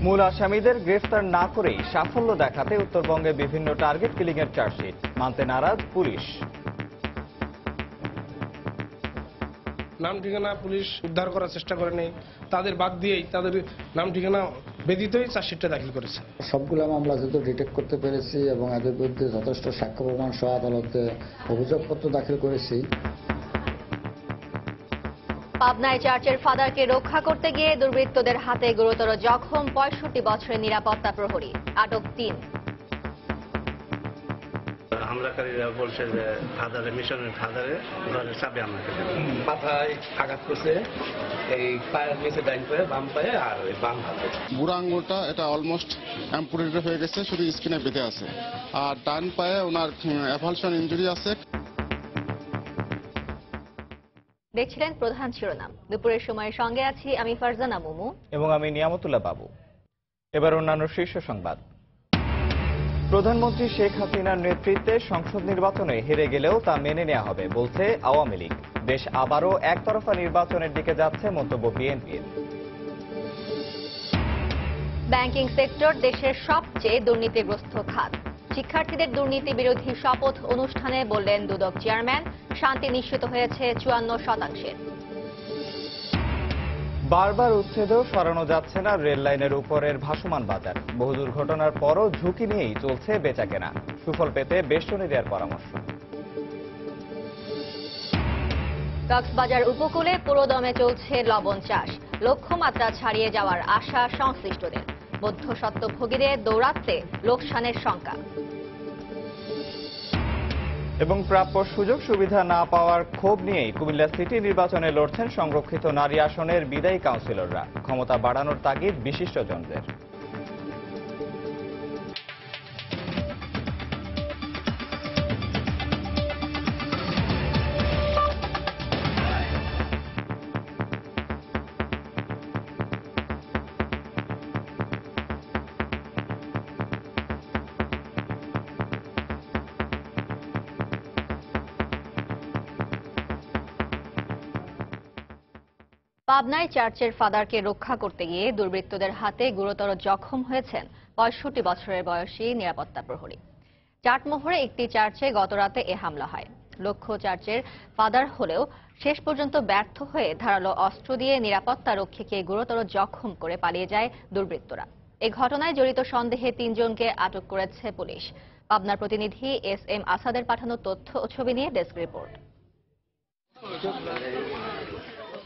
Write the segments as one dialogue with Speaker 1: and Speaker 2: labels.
Speaker 1: মূল আসামিদের গ্রেফতার না করেই সাফল্য দেখাতে উত্তরবঙ্গে বিভিন্ন টার্গেট কিলিং এর চার্জশিট মানতে নারাজ পুলিশ।
Speaker 2: নাম ঠিকানা পুলিশ উদ্ধার করার চেষ্টা করেনি, তাদের বাদ দিয়েই তাদের নাম ঠিকানা ব্যতীতই চার্জশিটটা দাখিল করেছে।
Speaker 3: সবগুলো মামলা যেহেতু ডিটেক্ট করতে পেরেছি এবং এদের বিরুদ্ধে যথেষ্ট সাক্ষ্য প্রমাণ সহ আদালতে অভিযোগপত্র দাখিল করেছি।
Speaker 4: পাবনায় চার্চের ফাদারকে রক্ষা করতে গিয়ে দুর্বৃত্তদের হাতে গুরুতর জখম ৬৫ বছরের নিরাপত্তা প্রহরী, আটক ৩।
Speaker 5: হামলাকারীরা বলছে যে ফাদারের মিশনের ফাদারের ঘরের চাবি আমাকে
Speaker 6: মাথায় আঘাত করছে, এই পায়ের নিচে ডাইন পায়ে, বাম পায়ে আর ওই বাম হাতে।
Speaker 7: বুড়া আঙ্গুলটা এটা অলমোস্ট অ্যাম্পুটেটেড হয়ে গেছে, শুধু স্কিনে বেঁধে আছে। আর ডান পায়ে ওনার অ্যাভালশন ইনজুরি আছে।
Speaker 4: দেখছিলেন প্রধান শিরোনাম। দুপুরের সময়ের সঙ্গে আছি আমি ফারজানা মুমু
Speaker 1: এবং আমি নিয়ামতুল্লাহ বাবু। এবার অন্যান্য শীর্ষ সংবাদ। প্রধানমন্ত্রী শেখ হাসিনার নেতৃত্বে সংসদ নির্বাচনে হেরে গেলেও তা মেনে নেওয়া হবে বলছে আওয়ামী লীগ। দেশ আবারও একতরফা নির্বাচনের দিকে যাচ্ছে মন্তব্য বিএনপির।
Speaker 4: ব্যাংকিং সেক্টর দেশের সবচেয়ে দুর্নীতিগ্রস্ত খাত। শিক্ষার্থীদের দুর্নীতি বিরোধী শপথ অনুষ্ঠানে বললেন দুদক চেয়ারম্যান, শান্তি নিশ্চিত হয়েছে ৫৪%।
Speaker 1: বারবার উচ্ছেদেও সরানো যাচ্ছে না রেল লাইনের উপরের ভাসমান বাজার। বহু দুর্ঘটনার পরও ঝুঁকি নিয়েই চলছে বেচাকেনা। সুফল পেতে বেষ্টনী দেওয়ার পরামর্শ।
Speaker 4: কক্সবাজার উপকূলে পুরোদমে চলছে লবণ চাষ। লক্ষ্যমাত্রা ছাড়িয়ে যাওয়ার আশা সংশ্লিষ্টদের। মধ্যস্বত্বভোগীদের দৌরাত্মে লোকসানের শঙ্কা।
Speaker 1: এবং প্রাপ্য সুযোগ সুবিধা না পাওয়ার ক্ষোভ নিয়েই কুমিল্লা সিটি নির্বাচনে লড়ছেন সংরক্ষিত নারী আসনের বিদায়ী কাউন্সিলররা। ক্ষমতা বাড়ানোর তাগিদ বিশিষ্টজনদের।
Speaker 4: পাবনায় চার্চের ফাদারকে রক্ষা করতে গিয়ে দুর্বৃত্তদের হাতে গুরুতর জখম হয়েছেন ৬৫ বছরের বয়সী নিরাপত্তা প্রহরী। চাটমোহরে একটি চার্চে গতরাতে এ হামলা হয়। লক্ষ্য চার্চের ফাদার হলেও শেষ পর্যন্ত ব্যর্থ হয়ে ধারালো অস্ত্র দিয়ে নিরাপত্তা রক্ষীকে গুরুতর জখম করে পালিয়ে যায় দুর্বৃত্তরা। এই ঘটনায় জড়িত সন্দেহে ৩ জনকে আটক করেছে পুলিশ। পাবনার প্রতিনিধি SM আসাদের পাঠানো তথ্য ও ছবি নিয়ে ডেস্ক রিপোর্ট।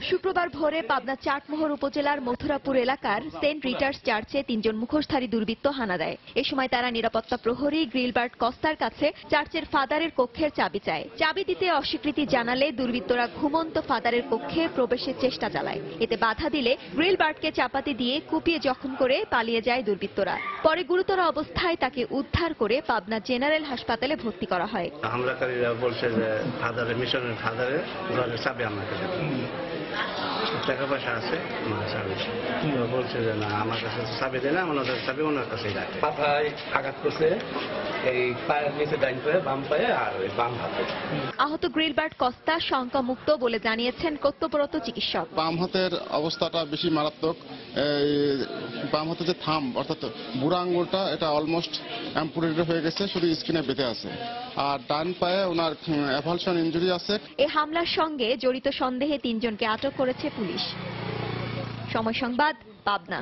Speaker 8: শুক্রবার ভোরে পাবনা চাটমোহর উপজেলার মথুরাপুর এলাকার সেন্ট রিটার্স চার্চে ৩ জন মুখোশধারী দুর্বৃত্ত হানা দেয়। এ সময় তারা নিরাপত্তা প্রহরী গ্রিলবার্ট কস্তার কাছে চার্চের ফাদারের কক্ষের চাবি চায়। চাবি দিতে অস্বীকৃতি জানালে দুর্বৃত্তরা ঘুমন্ত ফাদারের কক্ষে প্রবেশের চেষ্টা চালায়। এতে বাধা দিলে গ্রিলবার্টকে চাপাতি দিয়ে কুপিয়ে জখম করে পালিয়ে যায় দুর্বৃত্তরা। পরে গুরুতর অবস্থায় তাকে উদ্ধার করে পাবনা জেনারেল হাসপাতালে ভর্তি করা হয়।
Speaker 5: হামলাকারীরা বলছে যে ফাদারের মিশনের ফাদারের ঘরের চাবি আমাকে টাকা পয়সা আছে, বলছে যে না আমার কাছে চাবি দেয় না, আমার চাবি ওনার কাছেই রাখে।
Speaker 6: মাথায় আঘাত করছে, এই পায়ের নিচে ডাইন পায়ে, বাম পায়ে আর ওই বাম হাতে।
Speaker 8: আহত গ্রিলবার্ট কস্তা শঙ্কামুক্ত বলে জানিয়েছেন কর্তব্যরত চিকিৎসক।
Speaker 7: বাম হাতের অবস্থাটা বেশি মারাত্মক। বাম হাতে যে থাম অর্থাৎ বুড়া আঙ্গুলটা এটা অলমোস্ট অ্যাম্পুটেটেড হয়ে গেছে, শুধু স্কিনে বেঁধে আছে। আর ডান পায়ে ওনার অ্যাভালশন ইনজুরি আছে।
Speaker 8: এই হামলার সঙ্গে জড়িত সন্দেহে ৩ জনকে আটক করেছে পুলিশ। সময় সংবাদ, পাবনা।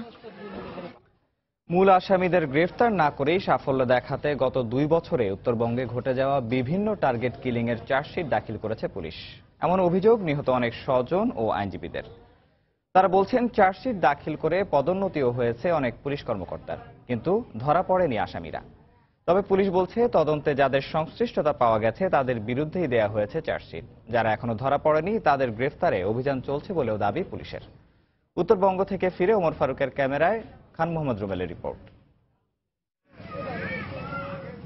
Speaker 1: মূল আসামিদের গ্রেফতার না করেই সাফল্য দেখাতে গত ২ বছরে উত্তরবঙ্গে ঘটে যাওয়া বিভিন্ন টার্গেট কিলিং এর চার্জশিট দাখিল করেছে পুলিশ। এমন অভিযোগ নিহত অনেক স্বজন ও আইনজীবীদের। তারা বলছেন চার্জশিট দাখিল করে পদোন্নতিও হয়েছে অনেক পুলিশ কর্মকর্তার, কিন্তু ধরা পড়েনি আসামিরা। তবে পুলিশ বলছে তদন্তে যাদের সংশ্লিষ্টতা পাওয়া গেছে তাদের বিরুদ্ধেই দেয়া হয়েছে চার্জশিট। যারা এখনো ধরা পড়েনি তাদের গ্রেফতারে অভিযান চলছে বলেও দাবি পুলিশের। উত্তরবঙ্গ থেকে ফিরে ওমর ফারুকের ক্যামেরায় খান মোহাম্মদ রুবেলের রিপোর্ট।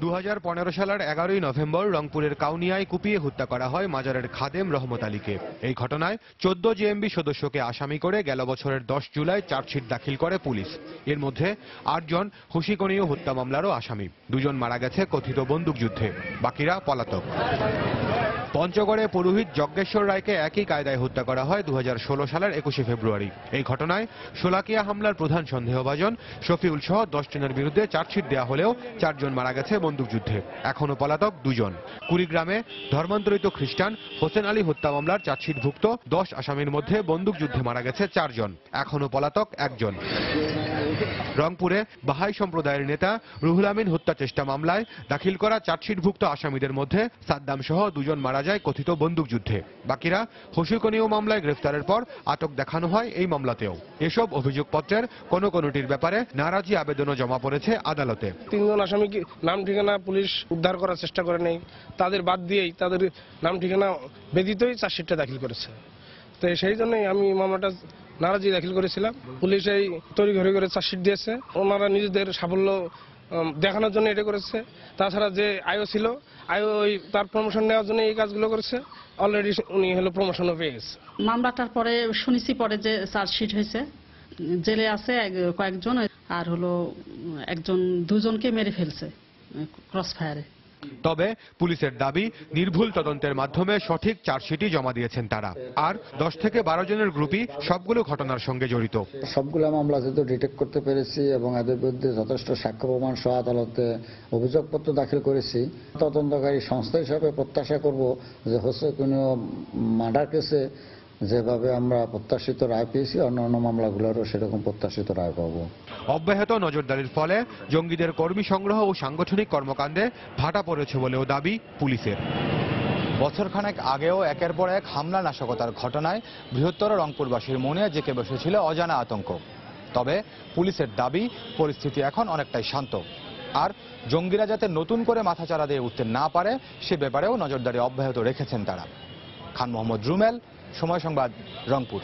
Speaker 9: ২০১৫ সালের ১১ই নভেম্বর রংপুরের কাউনিয়ায় কুপিয়ে হত্যা করা হয় মাজারের খাদেম রহমত আলীকে। এই ঘটনায় ১৪ জেএমবি সদস্যকে আসামি করে গেল বছরের ১০ জুলাই চার্জশিট দাখিল করে পুলিশ। এর মধ্যে ৮ জন হুশিকনীয় হত্যা মামলারও আসামি। ২ জন মারা গেছে কথিত বন্দুকযুদ্ধে, বাকিরা পলাতক। পঞ্চগড়ে পুরোহিত যজ্ঞেশ্বর রায়কে একই কায়দায় হত্যা করা হয় 2016 সালের 21 ফেব্রুয়ারি। এই ঘটনায় শোলাকিয়া হামলার প্রধান সন্দেহভাজন শফিউল সহ 10 জনের বিরুদ্ধে চার্জশিট দেওয়া হলেও 4 জন মারা গেছে বন্দুকযুদ্ধে, এখনো পলাতক 2 জন। কুড়িগ্রামে ধর্মান্তরিত খ্রিস্টান হোসেন আলী হত্যা মামলার চার্জশিটভুক্ত 10 আসামির মধ্যে বন্দুকযুদ্ধে মারা গেছে 4 জন, এখনো পলাতক 1 জন। রংপুরে বাহাই সম্প্রদায়ের নেতা রুহুল আমিন হত্যা চেষ্টা মামলায় দাখিল করা চার্জশিটভুক্ত আসামিদের মধ্যে সাদ্দাম সহ 2 জন মারা যায় কথিত বন্দুকযুদ্ধে। বাকিরা হোসিকনীয় মামলায় গ্রেফতারের পর আটক দেখানো হয় এই মামলাতেও। এসব অভিযোগপত্রের কোনোটির ব্যাপারে নারাজি আবেদনও জমা পড়েছে আদালতে।
Speaker 2: 3 জন আসামিকে নাম ঠিকানা পুলিশ উদ্ধার করার চেষ্টা করে নেই, তাদের বাদ দিয়েই তাদের নাম ঠিকানা ব্যতীতই চার্জশিটটা দাখিল করেছে। তো সেই জন্যই আমি মামলাটা নারাজি দাখিল করেছিলাম। পুলিশ এই তড়িঘড়ি করে চার্জশিট দিয়েছে, ওনারা নিজেদের সাফল্য দেখানোর জন্য এটা করেছে। তাছাড়া যে আয়ও ছিল, আয়ও তার প্রমোশন নেওয়ার জন্য এই কাজগুলো করেছে। অলরেডি উনি প্রমোশনও পেয়ে গেছে।
Speaker 10: মামলাটার পরে শুনেছি পরে যে চার্জশিট হয়েছে, জেলে আছে কয়েকজন, আর একজন 2 জনকে মেরে ফেলছে ক্রস ফায়ারে।
Speaker 9: তবে পুলিশের দাবি নির্ভুল তদন্তের মাধ্যমে সঠিক চার্জশিটই জমা দিয়েছেন তারা। আর 10 থেকে 12 জনের গ্রুপই সবগুলো ঘটনার সঙ্গে জড়িত।
Speaker 3: সবগুলো মামলা যেহেতু ডিটেক্ট করতে পেরেছি এবং এদের বিরুদ্ধে যথেষ্ট সাক্ষ্য প্রমাণ সহ আদালতে অভিযোগপত্র দাখিল করেছি, তদন্তকারী সংস্থা হিসাবে প্রত্যাশা করব যে হোসেকনীয় মার্ডার কেসে যেভাবে আমরা প্রত্যাশিত রায় পেয়েছি অন্যান্য মামলাগুলোরও সেরকম প্রত্যাশিত রায় পাব।
Speaker 9: অব্যাহত নজরদারির ফলে জঙ্গিদের কর্মী সংগ্রহ ও সাংগঠনিক কর্মকাণ্ডে ভাটা পড়েছে বলেও দাবি পুলিশের।
Speaker 11: বছরখানেক আগেও একের পর এক হামলা নাশকতার ঘটনায় বৃহত্তর রংপুরবাসীর মনে জেঁকে বসেছিল অজানা আতঙ্ক। তবে পুলিশের দাবি পরিস্থিতি এখন অনেকটাই শান্ত, আর জঙ্গিরা যাতে নতুন করে মাথাচাড়া দিয়ে উঠতে না পারে সে ব্যাপারেও নজরদারি অব্যাহত রেখেছেন তারা। খান মোহাম্মদ রুমেল, সময় সংবাদ, রংপুর।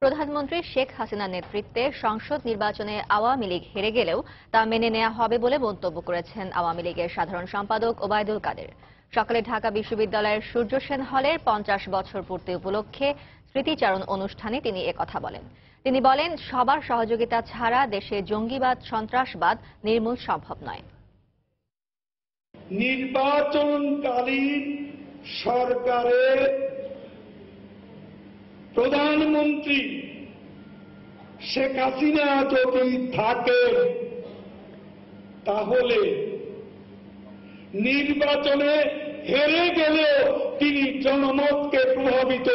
Speaker 4: প্রধানমন্ত্রী শেখ হাসিনার নেতৃত্বে সংসদ নির্বাচনে আওয়ামী লীগ হেরে গেলেও তা মেনে নেওয়া হবে বলে মন্তব্য করেছেন আওয়ামী লীগের সাধারণ সম্পাদক ওবায়দুল কাদের। সকালে ঢাকা বিশ্ববিদ্যালয়ের সূর্য সেন হলের 50 বছর পূর্তি উপলক্ষে স্মৃতিচারণ অনুষ্ঠানে তিনি একথা বলেন। তিনি বলেন, সবার সহযোগিতা ছাড়া দেশে জঙ্গিবাদ, সন্ত্রাসবাদ নির্মূল সম্ভব নয়।
Speaker 12: নির্বাচনকালীন সরকারের প্রধানমন্ত্রী শেখ হাসিনা যদি থাকে তাহলে নির্বাচনে হেরে গেলেও তিনি জনমতকে প্রভাবিত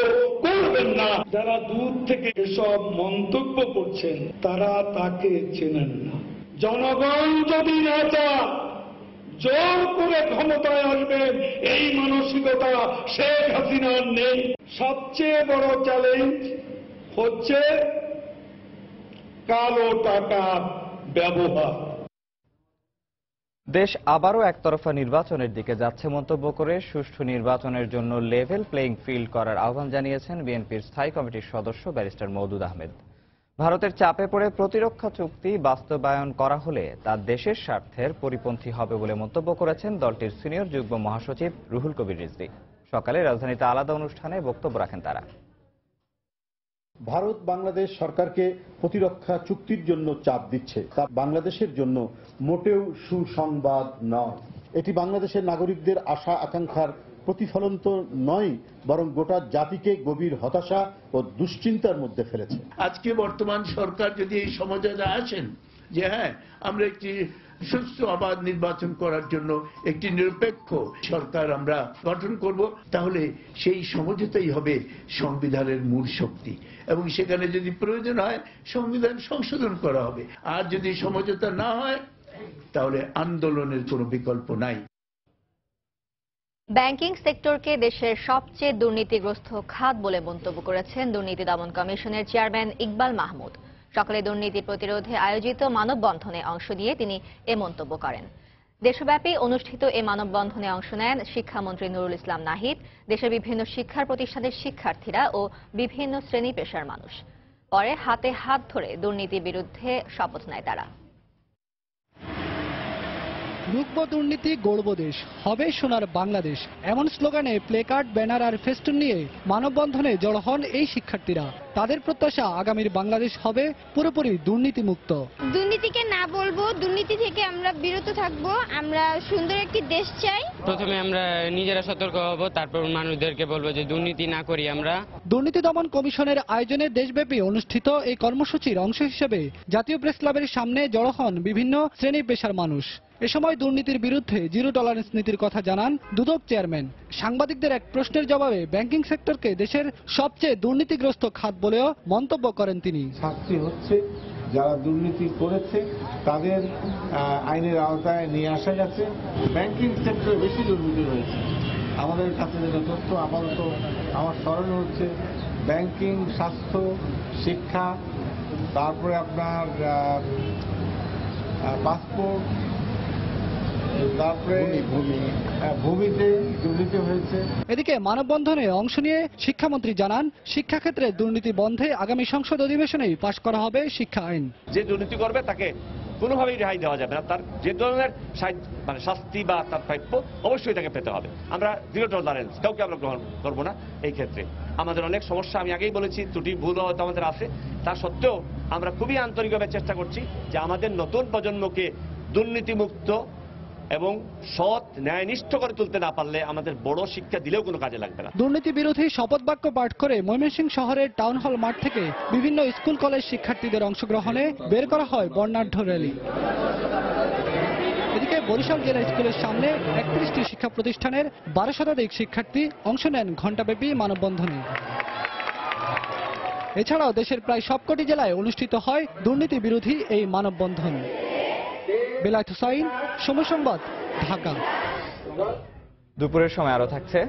Speaker 12: করবেন না। যারা দূর থেকে এসব মন্তব্য করছেন তারা তাকে চেনেন না। জনগণ যদি না চায় জোর করে ক্ষমতায় আসবেন, এই মানসিকতা শেখ হাসিনার নেই। সবচেয়ে বড় চ্যালেঞ্জ হচ্ছে কালো টাকার ব্যবহার।
Speaker 1: দেশ আবারও একতরফা নির্বাচনের দিকে যাচ্ছে মন্তব্য করে সুষ্ঠু নির্বাচনের জন্য লেভেল প্লেইং ফিল্ড করার আহ্বান জানিয়েছেন বিএনপির স্থায়ী কমিটির সদস্য ব্যারিস্টার মওদুদ আহমেদ। ভারতের চাপে পড়ে প্রতিরক্ষা চুক্তি বাস্তবায়ন করা হলে তা দেশের স্বার্থের পরিপন্থী হবে বলে মন্তব্য করেছেন দলটির সিনিয়র যুগ্ম মহাসচিব রুহুল কবির রিজভী। সকালে রাজধানীতে আলাদা অনুষ্ঠানে বক্তব্য রাখেন তারা।
Speaker 13: ভারত বাংলাদেশ সরকারকে প্রতিরক্ষা চুক্তির জন্য চাপ দিচ্ছে, তা বাংলাদেশের জন্য মোটেও সুসংবাদ নয়। এটি বাংলাদেশের নাগরিকদের আশা আকাঙ্ক্ষার প্রতিফলন তো নয়, বরং গোটা জাতিকে গভীর হতাশা ও দুশ্চিন্তার মধ্যে ফেলেছে।
Speaker 14: আজকে বর্তমান সরকার যদি এই সমঝোতায় আসেন যে হ্যাঁ আমরা একটি সুষ্ঠু অবাধ নির্বাচন করার জন্য একটি নিরপেক্ষ সরকার আমরা গঠন করব, তাহলে সেই সমঝোতাই হবে সংবিধানের মূল শক্তি, এবং সেখানে যদি প্রয়োজন হয় সংবিধান সংশোধন করা হবে। আর যদি সমঝোতা না হয় তাহলে আন্দোলনের কোনো বিকল্প নাই।
Speaker 4: ব্যাংকিং সেক্টরকে দেশের সবচেয়ে দুর্নীতিগ্রস্ত খাত বলে মন্তব্য করেছেন দুর্নীতি দমন কমিশনের চেয়ারম্যান ইকবাল মাহমুদ। সকালে দুর্নীতি প্রতিরোধে আয়োজিত মানববন্ধনে অংশ নিয়ে তিনি এ মন্তব্য করেন। দেশব্যাপী অনুষ্ঠিত এ মানববন্ধনে অংশ নেন শিক্ষামন্ত্রী নুরুল ইসলাম নাহিদ, দেশের বিভিন্ন শিক্ষার প্রতিষ্ঠানের শিক্ষার্থীরা ও বিভিন্ন শ্রেণী পেশার মানুষ। পরে হাতে হাত ধরে দুর্নীতির বিরুদ্ধে শপথ নেয় তারা।
Speaker 15: রুখব দুর্নীতি গড়ব দেশ, হবে সোনার বাংলাদেশ, এমন স্লোগানে প্লেকার্ড, ব্যানার আর ফেস্টুন নিয়ে মানববন্ধনে জড়ো হন এই শিক্ষার্থীরা। তাদের প্রত্যাশা আগামীর বাংলাদেশ হবে পুরোপুরি দুর্নীতিমুক্ত।
Speaker 16: দুর্নীতিকে না বলবো, দুর্নীতি থেকে আমরা বিরত থাকবো, আমরা সুন্দর একটি দেশ চাই।
Speaker 17: প্রথমে আমরা নিজেরা সতর্ক হব, তারপর মানুষদেরকে বলবো যে দুর্নীতি না করি আমরা।
Speaker 15: দুর্নীতি দমন কমিশনের আয়োজনে দেশব্যাপী অনুষ্ঠিত এই কর্মসূচির অংশ হিসেবে জাতীয় প্রেস ক্লাবের সামনে জড়ো হন বিভিন্ন শ্রেণী পেশার মানুষ। এ সময় দুর্নীতির বিরুদ্ধে জিরো টলারেন্স নীতির কথা জানান দুদক চেয়ারম্যান। সাংবাদিকদের এক প্রশ্নের জবাবে ব্যাংকিং সেক্টরকে দেশের সবচেয়ে দুর্নীতিগ্রস্ত খাত বলেও মন্তব্য করেন তিনি।
Speaker 18: শাস্তি হচ্ছে, যারা দুর্নীতি করেছে তাদের আইনের আওতায় নিয়ে আসা গেছে। ব্যাংকিং সেক্টরে বেশি দুর্নীতি হয়েছে। আমাদের কাছে যেটা তথ্য আপাতত আমার স্মরণে হচ্ছে ব্যাংকিং, স্বাস্থ্য, শিক্ষা, তারপরে আপনার পাসপোর্ট, তারপরে ভূমিতে দুর্নীতি হয়েছে।
Speaker 15: এদিকে মানববন্ধনে অংশ নিয়ে শিক্ষামন্ত্রী জানান, শিক্ষাক্ষেত্রে দুর্নীতি বন্ধে আগামী সংসদ অধিবেশনেই পাশ করা হবে শিক্ষা আইন।
Speaker 19: যে দুর্নীতি করবে তাকে কোনোভাবেই রেহাই দেওয়া যাবে না, তার যে ধরনের শাস্তি বা তার প্রাপ্য অবশ্যই তাকে পেতে হবে। আমরা জিরো টলারেন্স কাউকে আমরা গ্রহণ করবো না। এই ক্ষেত্রে আমাদের অনেক সমস্যা, আমি আগেই বলেছি, ত্রুটি ভুল হয়তো আমাদের আছে, তা সত্ত্বেও আমরা খুবই আন্তরিকভাবে চেষ্টা করছি যে আমাদের নতুন প্রজন্মকে দুর্নীতিমুক্ত এবং সৎ ন্যায়নিষ্ঠ করে তুলতে না পারলে আমাদের বড় শিক্ষা দিলেও কোনো কাজে লাগবে না।
Speaker 15: দুর্নীতি বিরোধী শপথ বাক্য পাঠ করে ময়মনসিংহ শহরের টাউন হল মাঠ থেকে বিভিন্ন স্কুল কলেজ শিক্ষার্থীদের অংশগ্রহণে বের করা হয় বর্ণাঢ্য র্যালি। এদিকে বরিশাল জেলা স্কুলের সামনে 31টি শিক্ষা প্রতিষ্ঠানের 12 শতাধিক শিক্ষার্থী অংশ নেন ঘণ্টাব্যাপী মানববন্ধনে। এছাড়াও দেশের প্রায় সবকটি জেলায় অনুষ্ঠিত হয় দুর্নীতি বিরোধী এই মানববন্ধন। বেলায়েত হুসাইন, সময় সংবাদ, ঢাকা।
Speaker 1: দুপুরের সময় আরো থাকছে।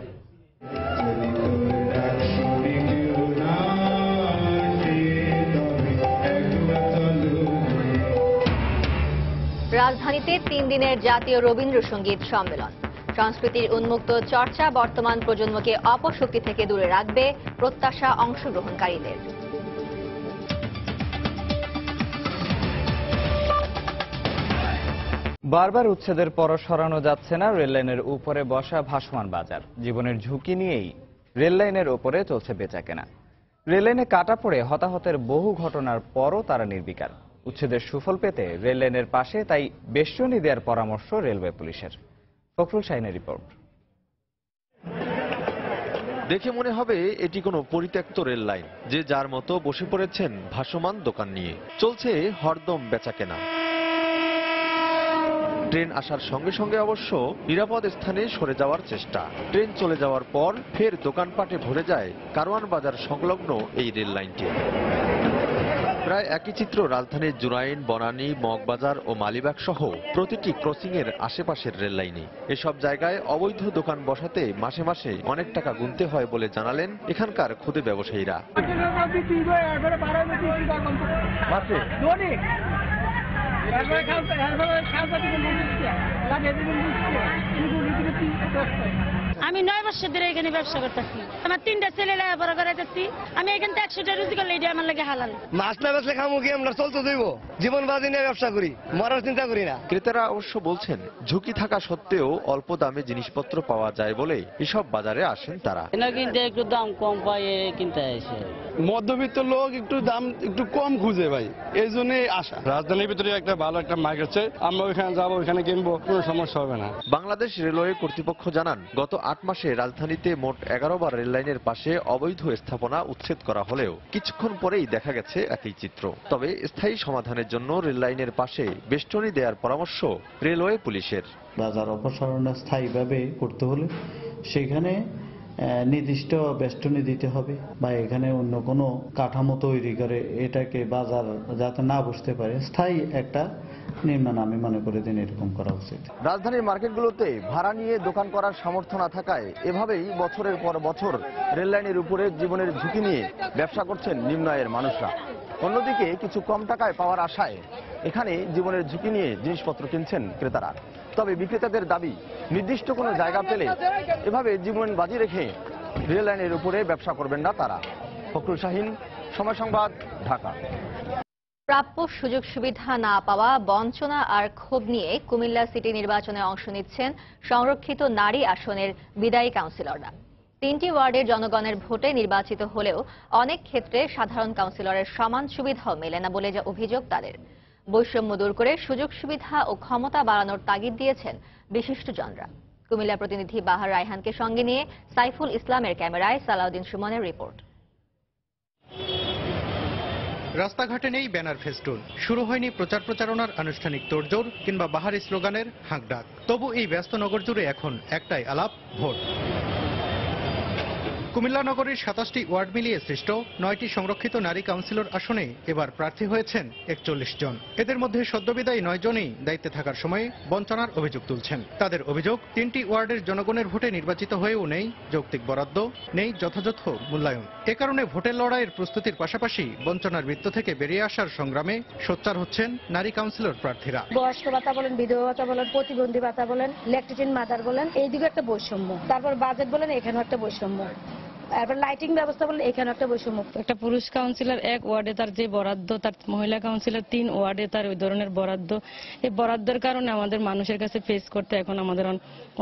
Speaker 4: রাজধানীতে 3 দিনের জাতীয় রবীন্দ্রসঙ্গীত সম্মেলন। সংস্কৃতির উন্মুক্ত চর্চা বর্তমান প্রজন্মকে অপশক্তি থেকে দূরে রাখবে, প্রত্যাশা অংশগ্রহণকারীদের।
Speaker 1: বারবার উচ্ছেদের পরও সরানো যাচ্ছে না রেললাইনের উপরে বসা ভাসমান বাজার। জীবনের ঝুঁকি নিয়েই রেললাইনের উপরে চলছে বেচাকেনা। রেললাইনে কাটা পড়ে হতাহতের বহু ঘটনার পরও তারা নির্বিকার। উচ্ছেদের সুফল পেতে রেললাইনের পাশে তাই বেষ্টনী দেওয়ার পরামর্শ রেলওয়ে পুলিশের। ফখরুল শাহিনের রিপোর্ট।
Speaker 20: দেখে মনে হবে এটি কোনো পরিত্যক্ত রেল লাইন, যে যার মতো বসে পড়েছেন ভাসমান দোকান নিয়ে। চলছে হরদম বেচাকেনা। ট্রেন আসার সঙ্গে সঙ্গে অবশ্য নিরাপদ স্থানে সরে যাওয়ার চেষ্টা। ট্রেন চলে যাওয়ার পর ফের দোকানপাটে ভরে যায় কারওয়ান বাজার সংলগ্ন এই রেল লাইনটি। প্রায় একই চিত্র রাজধানীর জুরাইন, বনানী, মগবাজার ও মালিবাগ সহ প্রতিটি ক্রসিং এর আশেপাশের রেল লাইনে। এসব জায়গায় অবৈধ দোকান বসাতে মাসে মাসে অনেক টাকা গুনতে হয় বলে জানালেন এখানকার খুদে ব্যবসায়ীরা।
Speaker 21: আমি 9 বছর ধরে এখানে ব্যবসা করতেছি। আমার 3টা ছেলে লেখাপড়া করাইতেছি। আমি এখান থেকে 100 টাকা রুজি করলে এটা আমার লাগে হালাল।
Speaker 22: মাছ না বেচলে খামু কি? আমরা চলতে দেব, জীবন বাজি নিয়ে ব্যবসা করি, মরার চিন্তা করি না।
Speaker 20: ক্রেতারা অবশ্য বলছেন ঝুঁকি থাকা সত্ত্বেও অল্প দামে জিনিসপত্র পাওয়া যায় বলে এসব বাজারে আসেন তারা।
Speaker 23: এটা কিনতে একটু দাম কম পায় কিনতে আসে।
Speaker 24: মধ্যবিত্ত লোক একটু দাম একটু কম খুঁজে ভাই, এই জন্যই আসা। রাজধানীর ভিতরে একটা ভালো একটা মার্কেট আছে, আমরা ওইখানে যাবো, ওইখানে কিনবো, কোনো সমস্যা হবে না।
Speaker 20: বাংলাদেশ রেলওয়ে কর্তৃপক্ষ জানান, গত 8 মাসে রাজধানীতে মোট 11 বার রেললাইনের পাশে অবৈধ স্থাপনা উচ্ছেদ করা হলেও কিছুক্ষণ পরেই দেখা গেছে একই চিত্র। তবে স্থায়ী সমাধানের জন্য রেললাইনের পাশে বেষ্টনী দেওয়ার পরামর্শ রেলওয়ে পুলিশের।
Speaker 25: বাজার অপসারণ স্থায়ীভাবে করতে হলে সেখানে নির্দিষ্ট বেষ্টনী দিতে হবে, বা এখানে অন্য কোনো কাঠামো তৈরি করে এটাকে বাজার যাতে না বসতে পারে স্থায়ী একটা নির্মাণ আমি মনে করে দিন এরকম করা উচিত।
Speaker 20: রাজধানীর মার্কেটগুলোতে ভাড়া নিয়ে দোকান করার সামর্থ্য না থাকায় এভাবেই বছরের পর বছর রেললাইনের উপরে জীবনের ঝুঁকি নিয়ে ব্যবসা করছেন নিম্ন আয়ের মানুষরা। অন্যদিকে কিছু কম টাকায় পাওয়ার আশায় এখানে জীবনের ঝুঁকি নিয়ে জিনিসপত্র কিনছেন ক্রেতারা। তবে বিক্রেতাদের দাবি, নির্দিষ্ট কোনো জায়গা পেলে এভাবে জীবন বাজি রেখে রেললাইনের উপরে ব্যবসা করবেন না তারা। ফখরুল শাহিন, সময় সংবাদ, ঢাকা।
Speaker 4: প্রাপ্য সুযোগ সুবিধা না পাওয়া, বঞ্চনা আর ক্ষোভ নিয়ে কুমিল্লা সিটি নির্বাচনে অংশ নিচ্ছেন সংরক্ষিত নারী আসনের বিদায়ী কাউন্সিলররা। 3টি ওয়ার্ডের জনগণের ভোটে নির্বাচিত হলেও অনেক ক্ষেত্রে সাধারণ কাউন্সিলরের সমান সুবিধাও মেলে না বলে যা অভিযোগ তাদের। বৈষম্য দূর করে সুযোগ সুবিধা ও ক্ষমতা বাড়ানোর তাগিদ দিয়েছেন বিশিষ্টজনরা। কুমিল্লা প্রতিনিধি বাহার রায়হানকে সঙ্গে নিয়ে সাইফুল ইসলামের ক্যামেরায় সালাউদ্দিন সুমনের রিপোর্ট।
Speaker 15: রাস্তাঘাটে নেই ব্যানার ফেস্টুন, শুরু হয়নি প্রচারণার আনুষ্ঠানিক তোড়জোড় কিংবা বাহারি স্লোগানের হাঁকডাক। তবু এই ব্যস্ত নগর জুড়ে এখন একটাই আলাপ, ভোট। কুমিল্লা নগরীর 27টি ওয়ার্ড মিলিয়ে সৃষ্ট 9টি সংরক্ষিত নারী কাউন্সিলর আসনে এবার প্রার্থী হয়েছেন 41 জন। এদের মধ্যে সদ্যবিদায়ী 9 জনই দায়িত্বে থাকার সময়ে বঞ্চনার অভিযোগ তুলছেন। তাদের অভিযোগ, 3টি ওয়ার্ডের জনগণের ভোটে নির্বাচিত হয়েও নেই যৌক্তিক বরাদ্দ, নেই যথাযথ মূল্যায়ন। এ কারণে ভোটের লড়াইয়ের প্রস্তুতির পাশাপাশি বঞ্চনার বৃত্ত থেকে বেরিয়ে আসার সংগ্রামে সোচ্চার হচ্ছেন নারী কাউন্সিলর প্রার্থীরা।
Speaker 2: বয়স্ক ভাতা বলেন, বিধবা ভাতা বলেন, প্রতিবন্ধী ভাতা বলেন, ল্যাকটেটিন মাদার বলেন, এইদিকে একটা বৈষম্য। তারপর বাজেট বলেন, এখানেও একটা বৈষম্য। তারপর লাইটিং ব্যবস্থা বলেন, এখানে একটা বৈষম্য।
Speaker 10: একটা পুরুষ কাউন্সিলর 1 ওয়ার্ডে তার যে বরাদ্দ, তার মহিলা কাউন্সিলর 3 ওয়ার্ডে তার ওই ধরনের বরাদ্দ। এই বরাদ্দের কারণে আমাদের মানুষের কাছে ফেস করতে এখন আমাদের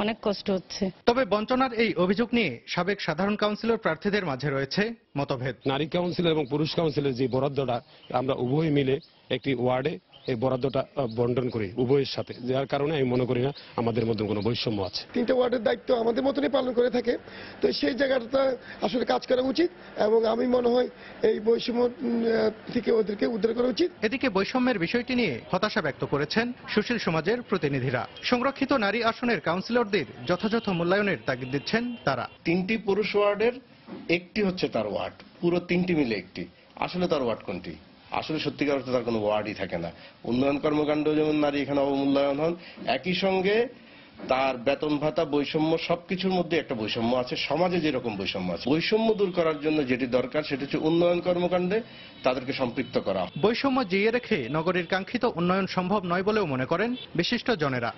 Speaker 10: অনেক কষ্ট হচ্ছে।
Speaker 15: তবে বঞ্চনার এই অভিযোগ নিয়ে সাবেক সাধারণ কাউন্সিলর প্রার্থীদের মাঝে রয়েছে মতভেদ।
Speaker 5: নারী কাউন্সিলর এবং পুরুষ কাউন্সিলর যে বরাদ্দটা আমরা উভয় মিলে একটি ওয়ার্ডে এই বরাদ্দটা বন্টন করি উভয়ের সাথে, যার কারণে আমি মনে করি না আমাদের মধ্যে কোনো বৈষম্য আছে।
Speaker 6: 3টে ওয়ার্ডের দায়িত্ব আমাদের মতনই পালন করে থাকে, তো সেই জায়গাটা আসলে কাজ করা উচিত এবং আমি মনে হয় এই বৈষম্য থেকে ওদেরকে উদ্ধার করা উচিত।
Speaker 15: এদিকে বৈষম্যের বিষয়টি নিয়ে হতাশা ব্যক্ত করেছেন সুশীল সমাজের প্রতিনিধিরা। সংরক্ষিত নারী আসনের কাউন্সিলরদের যথাযথ মূল্যায়নের তাগিদ দিচ্ছেন তারা।
Speaker 7: 3টি পুরুষ ওয়ার্ডের একটি হচ্ছে তার ওয়ার্ড, পুরো 3টি মিলে একটি। আসলে তার ওয়ার্ড কোনটি? আসলে সত্যিকার অর্থে তার কোনো ওয়ার্ডই থাকে না। উন্নয়ন কর্মকাণ্ড যেমন নারী এখানে অবমূল্যায়ন হন, একই সঙ্গে তার বেতন ভাতা বৈষম্য সবকিছুর মধ্যে একটা বৈষম্য আছে। সমাজে যেরকম বৈষম্য আছে, বৈষম্য দূর করার জন্য যেটি দরকার সেটা হচ্ছে উন্নয়ন কর্মকাণ্ডে তাদেরকে সম্পৃক্ত করা।
Speaker 15: বৈষম্য জিইয়ে রেখে নগরীর কাঙ্ক্ষিত উন্নয়ন সম্ভব নয় বলেও মনে করেন বিশিষ্টজনেরা।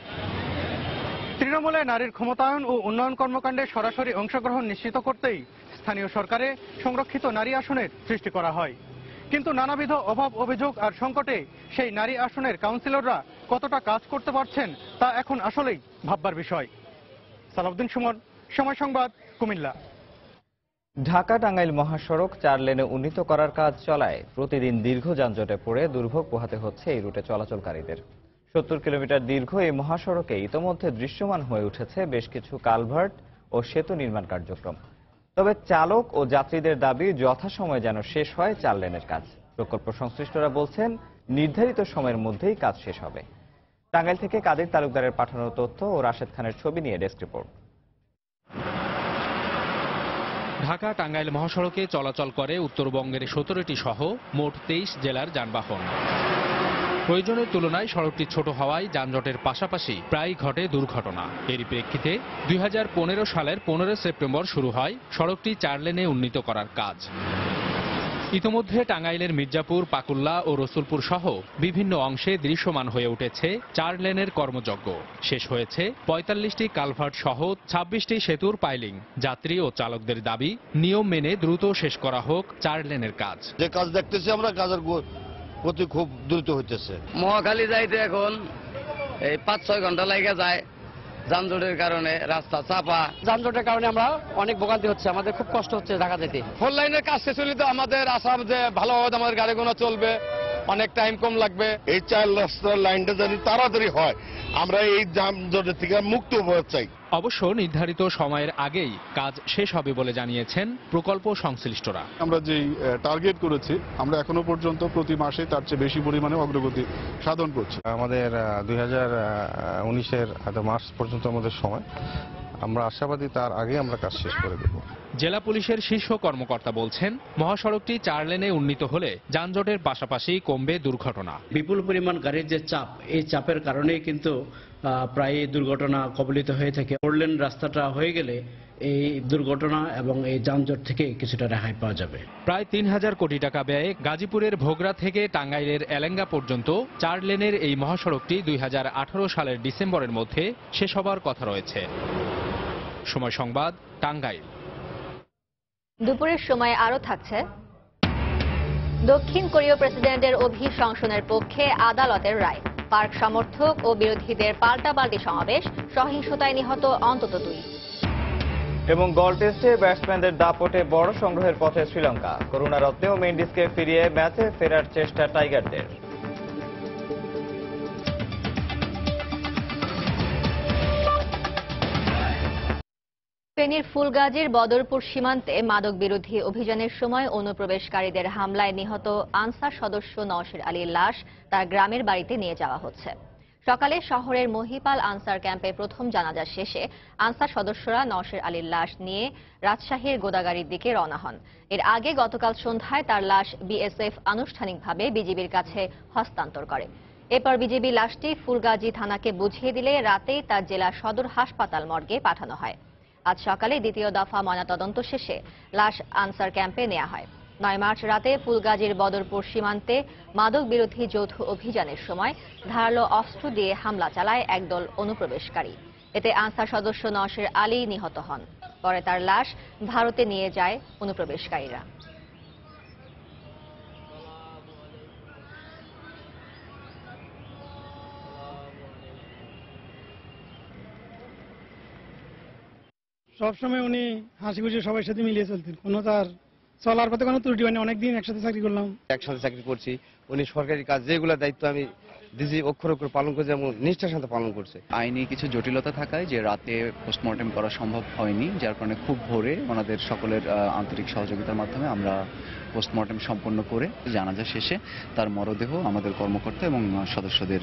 Speaker 15: তৃণমূলে নারীর ক্ষমতায়ন ও উন্নয়ন কর্মকাণ্ডে সরাসরি অংশগ্রহণ নিশ্চিত করতেই স্থানীয় সরকারে সংরক্ষিত নারী আসনের সৃষ্টি করা হয়। কিন্তু নানাবিধ অভাব অভিযোগ আর সংকটে সেই নারী আসনের কাউন্সিলররা কতটা কাজ করতে পারছেন তা এখন আসলেই ভাববার বিষয়। সালাউদ্দিন সুমন, সময় সংবাদ, কুমিল্লা।
Speaker 1: ঢাকা টাঙ্গাইল মহাসড়ক 4 লেনে উন্নীত করার কাজ চলায় প্রতিদিন দীর্ঘ যানজটে পড়ে দুর্ভোগ পোহাতে হচ্ছে এই রুটে চলাচলকারীদের। 70 কিলোমিটার দীর্ঘ এই মহাসড়কে ইতোমধ্যে দৃশ্যমান হয়ে উঠেছে বেশ কিছু কালভার্ট ও সেতু নির্মাণ কার্যক্রম। তবে চালক ও যাত্রীদের দাবি যথাসময়ে যেন শেষ হয় 4 লেনের কাজ। প্রকল্প সংশ্লিষ্টরা বলছেন নির্ধারিত সময়ের মধ্যেই কাজ শেষ হবে। টাঙ্গাইল থেকে কাদের তালুকদারের পাঠানো তথ্য ও রাশেদ খানের ছবি নিয়ে ডেস্ক রিপোর্ট।
Speaker 8: ঢাকা টাঙ্গাইল মহাসড়কে চলাচল করে উত্তরবঙ্গের 17টি সহ মোট 23 জেলার যানবাহন। প্রয়োজনের তুলনায় সড়কটি ছোট হওয়ায় যানজটের পাশাপাশি প্রায় ঘটে দুর্ঘটনা। এরই প্রেক্ষিতে 2015 সালের 15 সেপ্টেম্বর শুরু হয় সড়কটি 4 লেনে উন্নীত করার কাজ। ইতোমধ্যে টাঙ্গাইলের মির্জাপুর, পাকুল্লা ও রসুলপুর সহ বিভিন্ন অংশে দৃশ্যমান হয়ে উঠেছে 4 লেনের কর্মযজ্ঞ। শেষ হয়েছে 45টি কালভার্ট সহ 26টি সেতুর পাইলিং। যাত্রী ও চালকদের দাবি নিয়ম মেনে দ্রুত শেষ করা হোক 4 লেনের কাজ।
Speaker 26: যে কাজ দেখতেছি আমরা, কাজের গতি খুব দ্রুত হইতেছে।
Speaker 23: মহাখালী যাইতে এখন এই 5-6 ঘন্টা লাগে যায় যানজটের কারণে, রাস্তা চাপা।
Speaker 27: যানজটের কারণে আমরা অনেক ভোগান্তি হচ্ছে, আমাদের খুব কষ্ট হচ্ছে ঢাকা যেতে।
Speaker 24: 4 লাইনের কাজ শেষ হলে তো আমাদের আশা যে ভালোভাবে আমাদের গাড়িগুলো চলবে, অনেক টাইম কম লাগবে।
Speaker 26: এই 4 রাস্তার লাইনটা যদি তাড়াতাড়ি হয়, আমরা এই যানজটের থেকে মুক্ত হতে চাই।
Speaker 8: অবশ্য নির্ধারিত সময়ের আগেই কাজ শেষ হবে বলে জানিয়েছেন প্রকল্প সংশ্লিষ্টরা।
Speaker 28: আমরা যেই টার্গেট করেছি, আমরা এখনো পর্যন্ত প্রতি মাসে তার চেয়ে বেশি পরিমাণে অগ্রগতি সাধন করছি।
Speaker 29: আমাদের 2019-এর মার্চ পর্যন্ত আমাদের সময়, আমরা আশাবাদী তার আগে আমরা কাজ শেষ করে দেব।
Speaker 8: জেলা পুলিশের শীর্ষ কর্মকর্তা বলছেন, মহাসড়কটি 4 লেনে উন্নীত হলে যানজটের পাশাপাশি কমবে দুর্ঘটনা।
Speaker 30: বিপুল পরিমাণ গাড়ির যে চাপ, এই চাপের কারণেই কিন্তু প্রায় দুর্ঘটনা কবলিত হয়ে থাকে। 4 লেন রাস্তাটা হয়ে গেলে এই দুর্ঘটনা এবং এই যানজট থেকে কিছুটা রেহাই পাওয়া যাবে।
Speaker 8: প্রায় 3000 কোটি টাকা ব্যয়ে গাজীপুরের ভোগড়া থেকে টাঙ্গাইলের এলেঙ্গা পর্যন্ত 4 লেনের এই মহাসড়কটি 2018 সালের ডিসেম্বরের মধ্যে শেষ হবার কথা রয়েছে। সময় সংবাদ, টাঙ্গাইল।
Speaker 4: দুপুরের সময় আরো থাকছে দক্ষিণ কোরীয় প্রেসিডেন্টের অভিশংসনের পক্ষে আদালতের রায়। পার্ক সমর্থক ও বিরোধীদের পাল্টাপাল্টি সমাবেশ, সহিংসতায় নিহত অন্তত 2।
Speaker 1: এবং গল টেস্টে ব্যাটসম্যানদের দাপটে বড় সংগ্রহের পথে শ্রীলঙ্কা। করুণারত্নে ও মেন্ডিসকে ফিরিয়ে ম্যাচে ফেরার চেষ্টা টাইগারদের।
Speaker 4: ফেনীর ফুলগাজীর বদরপুর সীমান্তে মাদক বিরোধী অভিযানের সময় অনুপ্রবেশকারীদের হামলায় নিহত আনসার সদস্য নওশীর আলীর লাশ তার গ্রামের বাড়িতে নিয়ে যাওয়া হচ্ছে। সকালে শহরের মহিপাল আনসার ক্যাম্পে প্রথম জানাজা শেষে আনসার সদস্যরা নওশীর আলীর লাশ নিয়ে রাজশাহীর গোদাগাড়ির দিকে রওনা হন। এর আগে গতকাল সন্ধ্যায় তার লাশ বিএসএফ আনুষ্ঠানিকভাবে বিজিবির কাছে হস্তান্তর করে। এরপর বিজিবি লাশটি ফুলগাজী থানাকে বুঝিয়ে দিলে রাতেই তার জেলা সদর হাসপাতাল মর্গে পাঠানো হয়। আজ সকালে দ্বিতীয় দফা ময়নাতদন্ত শেষে লাশ আনসার ক্যাম্পে নেওয়া হয়। 9 মার্চ রাতে ফুলগাজীর বদরপুর সীমান্তে মাদক বিরোধী যৌথ অভিযানের সময় ধারালো অস্ত্র দিয়ে হামলা চালায় একদল অনুপ্রবেশকারী। এতে আনসার সদস্য নওশীর আলী নিহত হন। পরে তার লাশ ভারতে নিয়ে যায় অনুপ্রবেশকারীরা।
Speaker 3: সবসময় উনি হাসি খুশি সবার সাথে মিলিয়ে চলতেন, কোনো তার চলার পথে কোনো ত্রুটি হয়নি। অনেকদিন একসাথে চাকরি করলাম,
Speaker 9: একসাথে চাকরি করছি। উনি সরকারি কাজ যেগুলো দায়িত্ব আমি দিদি অক্ষর অক্ষর পালন করে যেমন নিষ্ঠার সাথে পালন করছে।
Speaker 11: আইনি কিছু জটিলতা থাকায় যে রাতে পোস্টমর্টেম করা সম্ভব হয়নি, যার কারণে খুব ভোরে ওনাদের সকলের আন্তরিক সহযোগিতার মাধ্যমে আমরা পোস্টমর্টেম সম্পন্ন করে জানাজা শেষে তার মরদেহ আমাদের কর্মকর্তা এবং সদস্যদের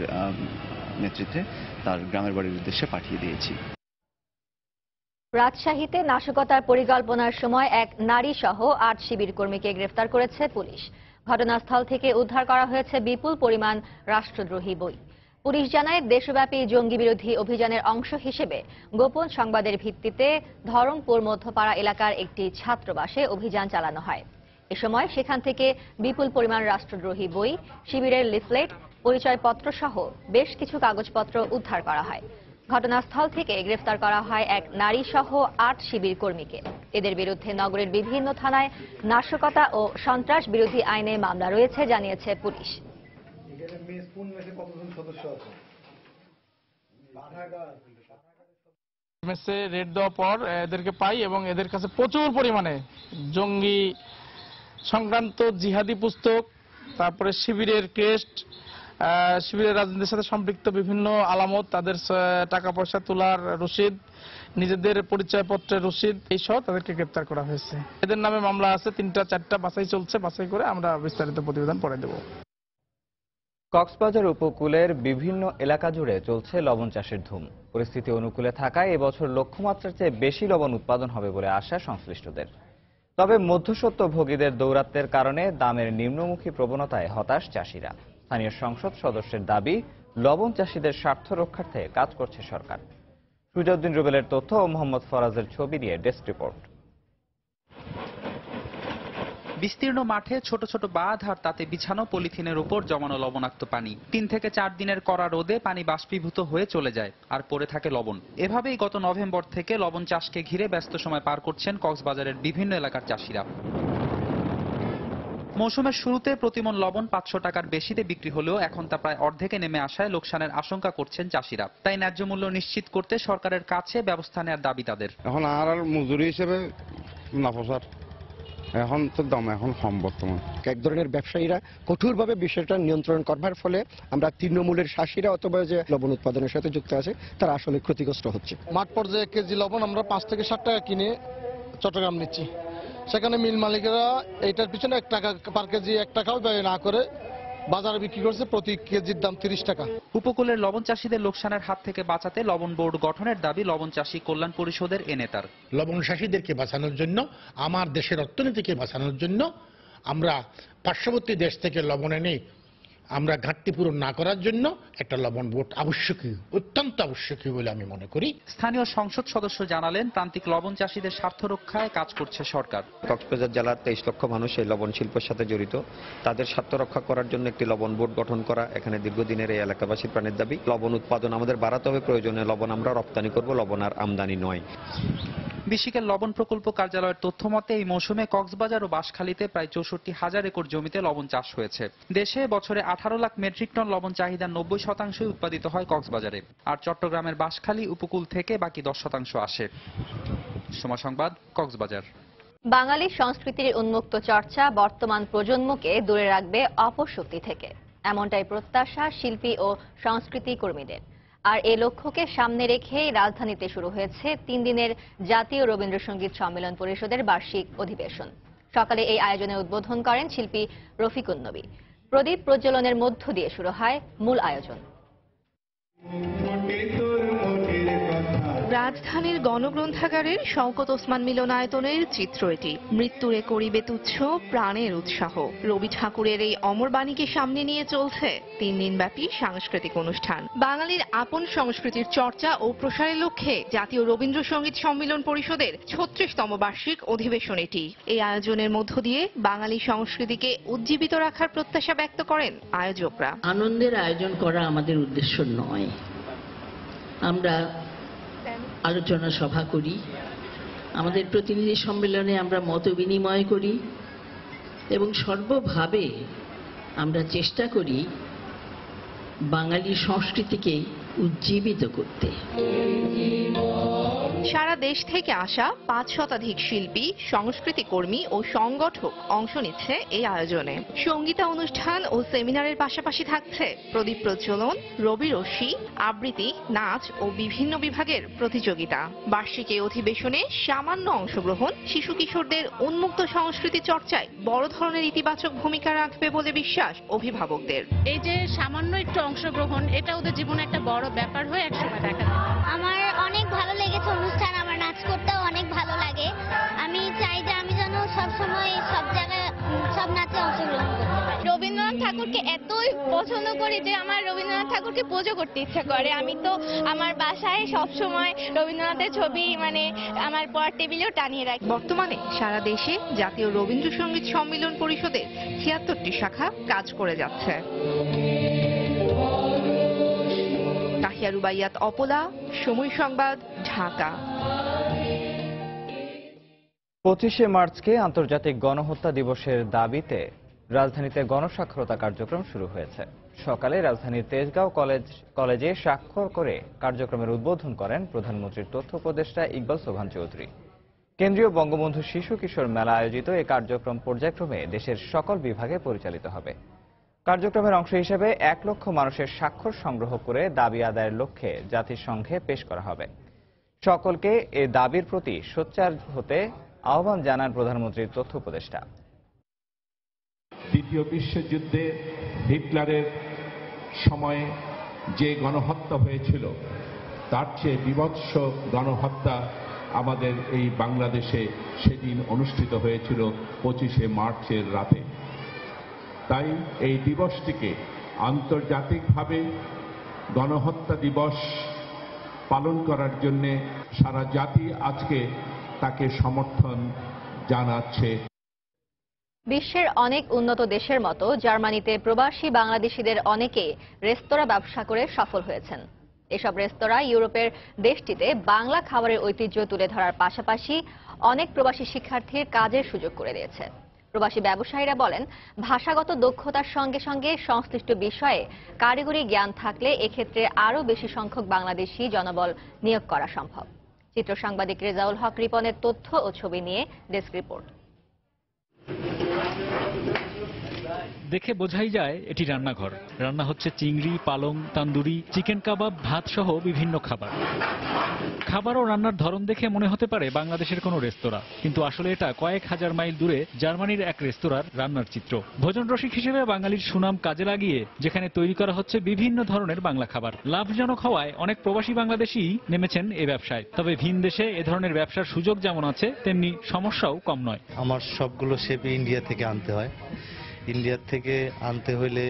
Speaker 11: নেতৃত্বে তার গ্রামের বাড়ির উদ্দেশ্যে পাঠিয়ে দিয়েছি।
Speaker 4: রাজশাহীতে নাশকতার পরিকল্পনার সময় এক নারী সহ 8 শিবির কর্মীকে গ্রেফতার করেছে পুলিশ। ঘটনাস্থল থেকে উদ্ধার করা হয়েছে বিপুল পরিমাণ রাষ্ট্রদ্রোহী বই। পুলিশ জানায়, দেশব্যাপী জঙ্গি বিরোধী অভিযানের অংশ হিসেবে গোপন সংবাদের ভিত্তিতে ধরমপুর মধ্যপাড়া এলাকার একটি ছাত্রাবাসে অভিযান চালানো হয়। এ সময় সেখান থেকে বিপুল পরিমাণ রাষ্ট্রদ্রোহী বই, শিবিরের লিফলেট, পরিচয়পত্র সহ বেশ কিছু কাগজপত্র উদ্ধার করা হয়। ঘটনাস্থল থেকে গ্রেফতার করা হয় এক নারী সহ 8 শিবির কর্মীকে। এদের বিরুদ্ধে নগরের বিভিন্ন থানায় নাশকতা ও সন্ত্রাস বিরোধী আইনে মামলা রয়েছে জানিয়েছে পুলিশ।
Speaker 12: মেসে রেড দেওয়ার পর এদেরকে পাই এবং এদের কাছে প্রচুর পরিমাণে জঙ্গি সংক্রান্ত জিহাদি পুস্তক, তারপরে শিবিরের ক্রেস্ট, শিবিরের রাজনীতির সাথে সম্পৃক্ত বিভিন্ন আলামত, তাদের টাকা পয়সা তোলার রসিদ, নিজেদের পরিচয়পত্রের রসিদ, এইসব তাদেরকে গ্রেপ্তার করা হয়েছে। এদের নামে মামলা আছে 3টা 4টা, বাছাই চলছে। বাছাই করে আমরা বিস্তারিত প্রতিবেদন পরে দেব।
Speaker 1: কক্সবাজার উপকূলের বিভিন্ন এলাকা জুড়ে চলছে লবণ চাষের ধুম। পরিস্থিতি অনুকূলে থাকায় এবছর লক্ষ্যমাত্রার চেয়ে বেশি লবণ উৎপাদন হবে বলে আশা সংশ্লিষ্টদের। তবে মধ্যস্বত্বভোগীদের দৌরাত্ম্যের কারণে দামের নিম্নমুখী প্রবণতায় হতাশ চাষিরা। স্থানীয় সংসদ সদস্যের দাবি, লবণ চাষিদের স্বার্থ রক্ষার্থে কাজ করছে সরকার। সুজাউদ্দিন রুবেলের তথ্য ও মোহাম্মদ ফরাজের ছবি নিয়ে ডেস্ক রিপোর্ট।
Speaker 13: বিস্তীর্ণ মাঠে ছোট ছোট বাঁধ আর তাতে বিছানো পলিথিনের উপর জমানো লবণাক্ত পানি। 3 থেকে 4 দিনের কড়া রোদে পানি বাষ্পীভূত হয়ে চলে যায় আর পড়ে থাকে লবণ। এভাবেই গত নভেম্বর থেকে লবণ চাষকে ঘিরে ব্যস্ত সময় পার করছেন কক্সবাজারের বিভিন্ন এলাকার চাষিরা। মৌসুমের শুরুতে প্রতিমন লবণ 500 টাকার বেশিতে বিক্রি হলেও এখন তা প্রায় অর্ধেকে নেমে আসায় লোকসানের আশঙ্কা করছেন চাষিরা। তাই ন্যায্য মূল্য নিশ্চিত করতে সরকারের কাছে ব্যবস্থা নেওয়ার দাবি তাদের।
Speaker 28: এখন আর মজুরি হিসেবে না পোষার, এখন তো দাম এখন কম বর্তমান।
Speaker 14: এক ধরনের ব্যবসায়ীরা কঠোরভাবে বিষয়টা নিয়ন্ত্রণ করবার ফলে আমরা তৃণমূলের চাষিরা অথবা যে লবণ উৎপাদনের সাথে যুক্ত আছে তারা আসলে ক্ষতিগ্রস্ত হচ্ছে।
Speaker 16: মাঠ পর্যায়ে কেজি লবণ আমরা 5 থেকে 7 টাকা কিনে চট্টগ্রাম নিচ্ছি। সেখানে মিল মালিকেরা এইটার পিছনে 1 টাকা পার কেজি 1 টাকাও ব্যয় না করে বাজারে বিক্রি করছে প্রতি কেজির দাম 30 টাকা।
Speaker 13: উপকূলের লবণ চাষীদের লোকসানের হাত থেকে বাঁচাতে লবণ বোর্ড গঠনের দাবি লবণ চাষী কল্যাণ পরিষদের এ নেতার।
Speaker 17: লবণ চাষীদেরকে বাঁচানোর জন্য, আমার দেশের অর্থনীতিকে বাঁচানোর জন্য আমরা পার্শ্ববর্তী দেশ থেকে লবণ এনে আমরা ঘাটতি পূরণ না করার জন্য একটা লবণ বোর্ড আবশ্যকীয়, অত্যন্ত আবশ্যকীয় বলে আমি মনে করি।
Speaker 13: স্থানীয় সংসদ সদস্য জানালেন, প্রান্তিক লবণ চাষীদের স্বার্থ রক্ষায় কাজ করছে সরকার।
Speaker 20: কক্সবাজার জেলার 23 লক্ষ মানুষ এই লবণ শিল্পের সাথে জড়িত। তাদের স্বার্থ রক্ষা করার জন্য একটি লবণ বোর্ড গঠন করা এখানে দীর্ঘদিনের এই এলাকাবাসীর প্রাণের দাবি। লবণ উৎপাদন আমাদের বাড়াতে হবে, প্রয়োজনে লবণ আমরা রপ্তানি করব, লবণ আর আমদানি নয়।
Speaker 13: বিশিকের লবণ প্রকল্প কার্যালয়ের তথ্য মতে এই মৌসুমে কক্সবাজার ও বাঁশখালীতে প্রায় 64,000 একর জমিতে লবণ চাষ হয়েছে। দেশে বছরে 18 লাখ মেট্রিক টন লবণ চাহিদার 90% উৎপাদিত হয় কক্সবাজারে, আর চট্টগ্রামের বাঁশখালী উপকূল থেকে বাকি 10% আসে। সময় সংবাদ, কক্সবাজার।
Speaker 4: বাঙালি সংস্কৃতির উন্মুক্ত চর্চা বর্তমান প্রজন্মকে দূরে রাখবে অপশক্তি থেকে, এমনটাই প্রত্যাশা শিল্পী ও সংস্কৃতি কর্মীদের। আর এ লক্ষ্যকে সামনে রেখেই রাজধানীতে শুরু হয়েছে 3 দিনের জাতীয় রবীন্দ্রসঙ্গীত সম্মেলন পরিষদের বার্ষিক অধিবেশন। সকালে এই আয়োজনের উদ্বোধন করেন শিল্পী রফিকুন নবী। প্রদীপ প্রজ্বলনের মধ্য দিয়ে শুরু হয় মূল আয়োজন।
Speaker 2: রাজধানীর গণগ্রন্থাগারের শওকত ওসমান মিলনায়তনের চিত্র এটি। মৃত্যুরে করিবে তুচ্ছ প্রাণের উৎসাহ, রবি ঠাকুরের এই অমর বাণীকে সামনে নিয়ে চলছে 3 দিনব্যাপী সাংস্কৃতিক অনুষ্ঠান। বাঙালির আপন সংস্কৃতির চর্চা ও প্রসারের লক্ষ্যে জাতীয় রবীন্দ্রসঙ্গীত সম্মেলন পরিষদের 36তম বার্ষিক অধিবেশন এটি। এই আয়োজনের মধ্য দিয়ে বাঙালি সংস্কৃতিকে উজ্জীবিত রাখার প্রত্যাশা ব্যক্ত করেন আয়োজকরা।
Speaker 5: আনন্দের আয়োজন করা আমাদের উদ্দেশ্য নয়, আমরা আলোচনা সভা করি, আমাদের প্রতিনিধি সম্মেলনে আমরা মত বিনিময় করি এবং সর্বভাবে আমরা চেষ্টা করি বাঙালি সংস্কৃতিকে উজ্জীবিত করতে।
Speaker 2: সারা দেশ থেকে আসা 5 শতাধিক শিল্পী, সংস্কৃতি কর্মী ও সংগঠক অংশ নিচ্ছে এই আয়োজনে। সঙ্গীতা অনুষ্ঠান ও সেমিনারের পাশাপাশি থাকছে প্রদীপ প্রজ্বলন, রবি রশ্মি, আবৃত্তি, নাচ ও বিভিন্ন বিভাগের প্রতিযোগিতা। বার্ষিক এই অধিবেশনে সামান্য অংশগ্রহণ শিশু কিশোরদের উন্মুক্ত সংস্কৃতি চর্চায় বড় ধরনের ইতিবাচক ভূমিকা রাখবে বলে বিশ্বাস অভিভাবকদের।
Speaker 6: এই যে সামান্য একটু অংশগ্রহণ, এটা ওদের জীবনে একটা বড় ব্যাপার হয়ে একসময় দেখা যাবে।
Speaker 7: আমার অনেক ভালো লেগেছে অনুষ্ঠান, আমার নাচ করতেও অনেক ভালো লাগে। আমি চাই যে আমি যেন সবসময় সব জায়গায় সব নাচে অংশগ্রহণ করতে পারি।
Speaker 10: রবীন্দ্রনাথ ঠাকুরকে এতই পছন্দ করি যে আমার রবীন্দ্রনাথ ঠাকুরকে পুজো করতে ইচ্ছা করে। আমি তো আমার বাসায় সবসময় রবীন্দ্রনাথের ছবি আমার পড়ার টেবিলেও টানিয়ে রাখি।
Speaker 2: বর্তমানে সারা দেশে জাতীয় রবীন্দ্রসঙ্গীত সম্মেলন পরিষদের 76টি শাখা কাজ করে যাচ্ছে। তাহিয়া রুবাইয়াত অপলা, সময় সংবাদ, ঢাকা।
Speaker 1: 25শে মার্চকে আন্তর্জাতিক গণহত্যা দিবসের দাবিতে রাজধানীতে গণস্বাক্ষরতা কার্যক্রম শুরু হয়েছে। সকালে রাজধানীর তেজগাঁও কলেজে স্বাক্ষর করে কার্যক্রমের উদ্বোধন করেন প্রধানমন্ত্রীর তথ্য উপদেষ্টা ইকবাল সোবহান চৌধুরী। কেন্দ্রীয় বঙ্গবন্ধু শিশু কিশোর মেলা আয়োজিত এই কার্যক্রম পর্যায়ক্রমে দেশের সকল বিভাগে পরিচালিত হবে। কার্যক্রমের অংশ হিসেবে 1 লক্ষ মানুষের স্বাক্ষর সংগ্রহ করে দাবি আদায়ের লক্ষ্যে জাতিসংঘে পেশ করা হবে। সকলকে এ দাবির প্রতি সোচ্চার হতে আহ্বান জানান প্রধানমন্ত্রীর তথ্য উপদেষ্টা।
Speaker 18: দ্বিতীয় বিশ্বযুদ্ধে হিটলারের সময়ে যে গণহত্যা হয়েছিল তার চেয়ে বীভৎস গণহত্যা আমাদের এই বাংলাদেশে সেদিন অনুষ্ঠিত হয়েছিল 25শে মার্চের রাতে। তাই এই দিবসটিকে আন্তর্জাতিকভাবে গণহত্যা দিবস পালন করার জন্য সারা জাতি আজকে তাকে সমর্থন জানাচ্ছে।
Speaker 4: বিশ্বের অনেক উন্নত দেশের মতো জার্মানিতে প্রবাসী বাংলাদেশিদের অনেকে রেস্তোরাঁ ব্যবসা করে সফল হয়েছেন। এসব রেস্তোরাঁ ইউরোপের দেশটিতে বাংলা খাবারের ঐতিহ্য তুলে ধরার পাশাপাশি অনেক প্রবাসী শিক্ষার্থীর কাজের সুযোগ করে দিয়েছে। প্রবাসী ব্যবসায়ীরা বলেন, ভাষাগত দক্ষতার সঙ্গে সঙ্গে সংশ্লিষ্ট বিষয়ে কারিগরি জ্ঞান থাকলে এক্ষেত্রে আরও বেশি সংখ্যক বাংলাদেশি জনবল নিয়োগ করা সম্ভব। চিত্র সাংবাদিক রেজাউল হক রিপনের তথ্য ও ছবি নিয়ে ডেস্ক রিপোর্ট।
Speaker 19: দেখে বোঝাই যায় এটি রান্নাঘর। রান্না হচ্ছে চিংড়ি, পালং, তান্দুরি, চিকেন কাবাব, ভাত সহ বিভিন্ন খাবার। খাবার ও রান্নার ধরন দেখে মনে হতে পারে বাংলাদেশের কোনো রেস্তোরাঁ, কিন্তু আসলে এটা কয়েক হাজার মাইল দূরে জার্মানির এক রেস্তোরাঁর রান্নার চিত্র। ভোজন রসিক হিসেবে বাঙালির সুনাম কাজে লাগিয়ে যেখানে তৈরি করা হচ্ছে বিভিন্ন ধরনের বাংলা খাবার। লাভজনক হওয়ায় অনেক প্রবাসী বাংলাদেশী নেমেছেন এ ব্যবসায়। তবে ভিন দেশে এ ধরনের ব্যবসার সুযোগ যেমন আছে, তেমনি সমস্যাও কম নয়।
Speaker 21: আমার সবগুলো শেপ ইন্ডিয়া থেকে আনতে হয়। ইন্ডিয়ার থেকে আনতে হইলে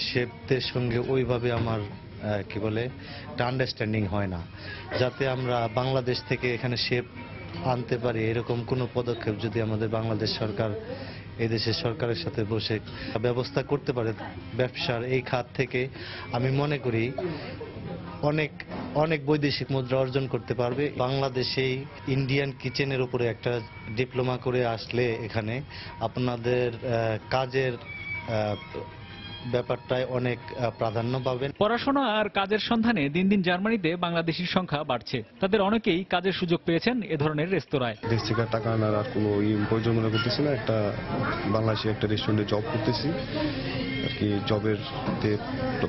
Speaker 21: শেফদের সঙ্গে ওইভাবে আমার কি বলে একটা আন্ডারস্ট্যান্ডিং হয় না, যাতে আমরা বাংলাদেশ থেকে এখানে শেফ আনতে পারি এরকম কোনো পদক্ষেপ যদি আমাদের বাংলাদেশ সরকার এদেশের সরকারের সাথে বসে ব্যবস্থা করতে পারে ব্যবসার এই খাত থেকে, আমি মনে করি অনেক অনেক বৈদেশিক মুদ্রা অর্জন করতে পারবে। বাংলাদেশেই ইন্ডিয়ান কিচেনের উপরে একটা ডিপ্লোমা করে আসলে এখানে আপনাদের কাজের ব্যাপারটায় অনেক প্রাধান্য পাবেন।
Speaker 19: পড়াশোনা আর কাজের সন্ধানে দিন দিন জার্মানিতে বাংলাদেশির সংখ্যা বাড়ছে। তাদের অনেকেই কাজের সুযোগ পেয়েছেন এ ধরনের রেস্তোরাঁয়।
Speaker 8: দেশ থেকে টাকা আনার আর কোনো প্রয়োজন মনে করতেছি না। একটা বাংলাদেশি একটা রেস্টুরেন্টে জব করতেছি আর কি, জবের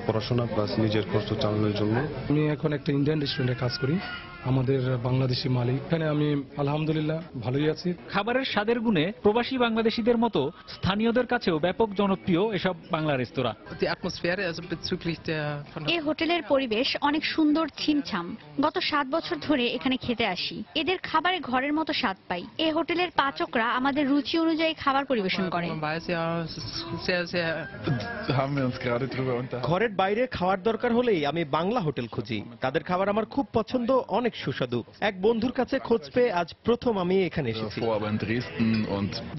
Speaker 8: পড়াশোনা প্লাস নিজের খরচ চালানোর জন্য।
Speaker 15: আমি এখন একটা ইন্ডিয়ান রেস্টুরেন্টে কাজ করি, আমাদের বাংলাদেশি মালিক। এখানে আমি আলহামদুলিল্লাহ ভালোই আছি।
Speaker 19: খাবারের স্বাদের গুণে প্রবাসী বাংলাদেশিদের মতো স্থানীয়দের কাছেও ব্যাপক জনপ্রিয় এসব বাংলা রেস্তোরাঁ।
Speaker 22: এই হোটেলের পরিবেশ অনেক সুন্দর, ছিমছাম। গত 7 বছর ধরে এখানে খেতে আসি। এদের খাবারে ঘরের মতো স্বাদ পাই। এই হোটেলের পাচকরা আমাদের রুচি অনুযায়ী খাবার পরিবেশন করে।
Speaker 23: ঘরের বাইরে খাওয়ার দরকার হলেই আমি বাংলা হোটেল খুঁজি। তাদের খাবার আমার খুব পছন্দ, অনেক সুস্বাদু। এক বন্ধুর কাছে খোঁজ পেয়ে আজ প্রথম আমি এখানে এসেছি।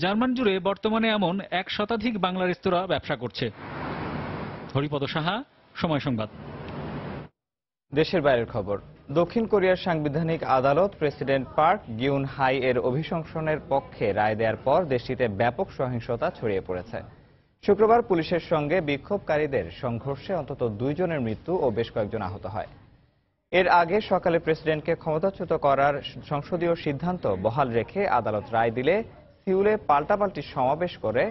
Speaker 19: জার্মান জুড়ে বর্তমানে এমন 1 শতাধিক বাংলা রেস্তোরাঁ ব্যবসা করছে। হরিপদ সাহা, সময় সংবাদ।
Speaker 1: দেশের বাইরের খবর। দক্ষিণ কোরিয়ার সাংবিধানিক আদালত প্রেসিডেন্ট পার্ক গিউন হাই এর অভিশংসনের পক্ষে রায় দেওয়ার পর দেশটিতে ব্যাপক সহিংসতা ছড়িয়ে পড়েছে। শুক্রবার পুলিশের সঙ্গে বিক্ষোভকারীদের সংঘর্ষে অন্তত 2 জনের মৃত্যু ও বেশ কয়েকজন আহত হয়। এর আগে সকালে প্রেসিডেন্টকে ক্ষমতাচ্যুত করার সংসদীয় সিদ্ধান্ত বহাল রেখে আদালত রায় দিলে সিউলে পাল্টাপাল্টি সমাবেশ করে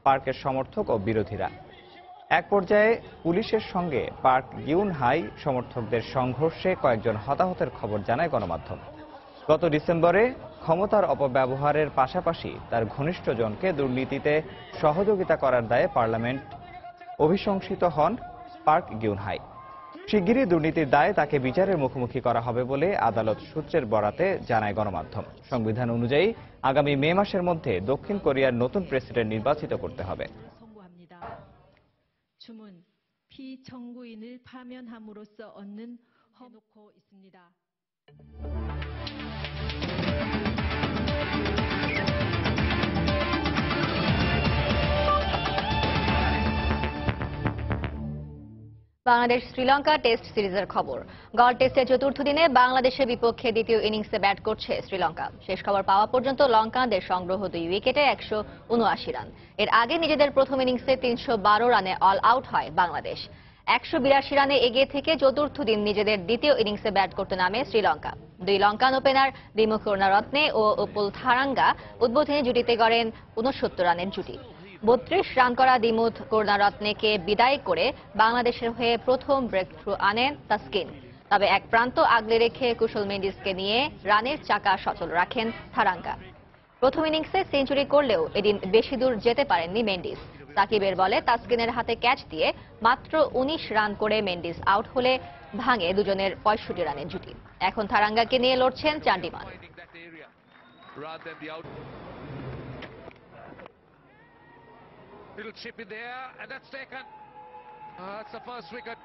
Speaker 1: পার্কের সমর্থক ও বিরোধীরা। এক পর্যায়ে পুলিশের সঙ্গে পার্ক গিউন হাই সমর্থকদের সংঘর্ষে কয়েকজন হতাহতের খবর জানায় গণমাধ্যম। গত ডিসেম্বরে ক্ষমতার অপব্যবহারের পাশাপাশি তার ঘনিষ্ঠজনকে দুর্নীতিতে সহযোগিতা করার দায়ে পার্লামেন্ট অভিশংসিত হন পার্ক গিউন হাই। শিগগিরই দুর্নীতির দায়ে তাকে বিচারের মুখোমুখি করা হবে বলে আদালত সূত্রের বরাতে জানায় গণমাধ্যম। সংবিধান অনুযায়ী আগামী মে মাসের মধ্যে দক্ষিণ কোরিয়ার নতুন প্রেসিডেন্ট নির্বাচিত করতে হবে।
Speaker 4: বাংলাদেশ শ্রীলঙ্কা টেস্ট সিরিজের খবর। গল টেস্টের চতুর্থ দিনে বাংলাদেশের বিপক্ষে দ্বিতীয় ইনিংসে ব্যাট করছে শ্রীলঙ্কা। শেষ খবর পাওয়া পর্যন্ত লঙ্কানদের সংগ্রহ 2 উইকেটে 179 রান। এর আগে নিজেদের প্রথম ইনিংসে 312 রানে অল আউট হয় বাংলাদেশ। 182 রানে এগিয়ে থেকে চতুর্থ দিন নিজেদের দ্বিতীয় ইনিংসে ব্যাট করতে নামে শ্রীলঙ্কা। 2 লঙ্কান ওপেনার দিমু করুণারত্নে ও উপুল থারাঙ্গা উদ্বোধনী জুটিতে গড়েন 69 রানের জুটি। 32 রান করা দিমুথ করুণারত্নেকে বিদায় করে বাংলাদেশের হয়ে প্রথম ব্রেক থ্রু আনেন তাসকিন। তবে এক প্রান্ত আগলে রেখে কুশল মেন্ডিসকে নিয়ে রানের চাকা সচল রাখেন থারাঙ্গা। প্রথম ইনিংসে সেঞ্চুরি করলেও এদিন বেশি দূর যেতে পারেননি মেন্ডিস। সাকিবের বলে তাসকিনের হাতে ক্যাচ দিয়ে মাত্র 19 রান করে মেন্ডিস আউট হলে ভাঙে দুজনের 65 রানের জুটি। এখন থারাঙ্গাকে নিয়ে লড়ছেন Chandimal.
Speaker 24: Little chip in there, and that's taken. That's the first wicket.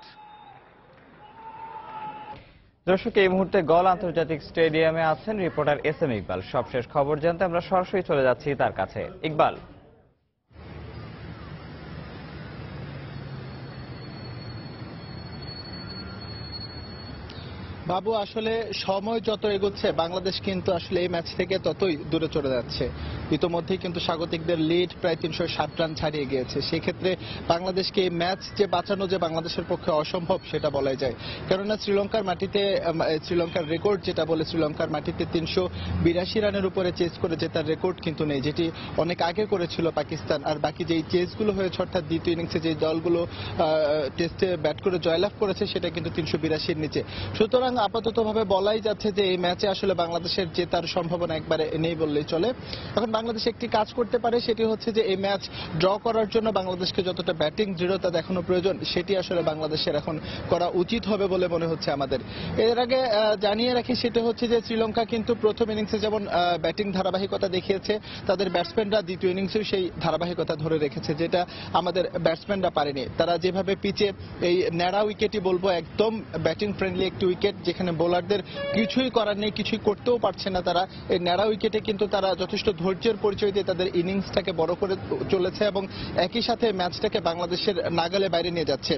Speaker 1: দর্শক, এই মুহূর্তে গল আন্তর্জাতিক স্টেডিয়ামে আছেন রিপোর্টার SM ইকবাল। সবশেষ খবর জানতে আমরা সরাসরি চলে যাচ্ছি তার কাছে। ইকবাল,
Speaker 25: বাবু, আসলে সময় যত এগোচ্ছে বাংলাদেশ কিন্তু আসলে এই ম্যাচ থেকে ততই দূরে চলে যাচ্ছে। ইতোমধ্যেই কিন্তু স্বাগতিকদের লিড প্রায় 360 রান ছাড়িয়ে গিয়েছে। সেক্ষেত্রে বাংলাদেশকে এই ম্যাচ যে বাঁচানো যে বাংলাদেশের পক্ষে অসম্ভব সেটা বলাই যায়। কেননা শ্রীলঙ্কার মাটিতে শ্রীলঙ্কার রেকর্ড যেটা বলে শ্রীলঙ্কার মাটিতে 382 রানের উপরে চেস করে জেতার রেকর্ড কিন্তু নেই, যেটি অনেক আগে করেছিল পাকিস্তান। আর বাকি যেই চেসগুলো হয়েছে অর্থাৎ দ্বিতীয় ইনিংসে যে দলগুলো টেস্টে ব্যাট করে জয়লাভ করেছে সেটা কিন্তু 382-র নিচে। সুতরাং আপাততভাবে বলাই যাচ্ছে যে এই ম্যাচে আসলে বাংলাদেশের জেতার সম্ভাবনা একবারে নেই বললেই চলে। এখন বাংলাদেশ একটি কাজ করতে পারে, সেটি হচ্ছে যে এই ম্যাচ ড্র করার জন্য বাংলাদেশকে যতটা ব্যাটিং দৃঢ়তা দেখানো প্রয়োজন সেটি আসলে বাংলাদেশের এখন করা উচিত হবে বলে মনে হচ্ছে আমাদের। এর আগে জানিয়ে রাখি সেটা হচ্ছে যে শ্রীলঙ্কা কিন্তু প্রথম ইনিংসে যেমন ব্যাটিং ধারাবাহিকতা দেখিয়েছে, তাদের ব্যাটসম্যানরা দ্বিতীয় ইনিংসেও সেই ধারাবাহিকতা ধরে রেখেছে, যেটা আমাদের ব্যাটসম্যানরা পারেনি। তারা যেভাবে পিচে এই ন্যাড়া উইকেটই বলবো, একদম ব্যাটিং ফ্রেন্ডলি একটি উইকেট, যেখানে বোলারদের কিছুই করার নেই, কিছুই করতেও পারছে না তারা। এই ন্যাড়া উইকেটে কিন্তু তারা যথেষ্ট ধৈর্যের পরিচয় দিয়ে তাদের ইনিংসটাকে বড় করে চলেছে এবং একই সাথে ম্যাচটাকে বাংলাদেশের নাগালে বাইরে নিয়ে যাচ্ছে,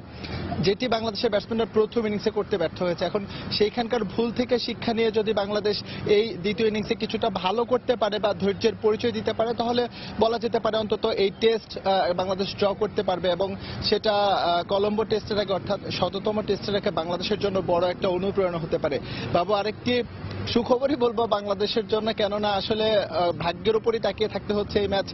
Speaker 25: যেটি বাংলাদেশের ব্যাটসম্যানরা প্রথম ইনিংসে করতে ব্যর্থ হয়েছে। এখন সেইখানকার ভুল থেকে শিক্ষা নিয়ে যদি বাংলাদেশ এই দ্বিতীয় ইনিংসে কিছুটা ভালো করতে পারে বা ধৈর্যের পরিচয় দিতে পারে, তাহলে বলা যেতে পারে অন্তত এই টেস্ট বাংলাদেশ ড্র করতে পারবে এবং সেটা কলম্বো টেস্টের আগে অর্থাৎ ১৭তম টেস্টের আগে বাংলাদেশের জন্য বড় একটা অনুপ্রেরণা হতে পারে। বাবু, আরেকটি সুখবরই বলবো বাংলাদেশের জন্য, কেননা আসলে ভাগ্যের উপরই তাকিয়ে থাকতে হচ্ছে এই ম্যাচ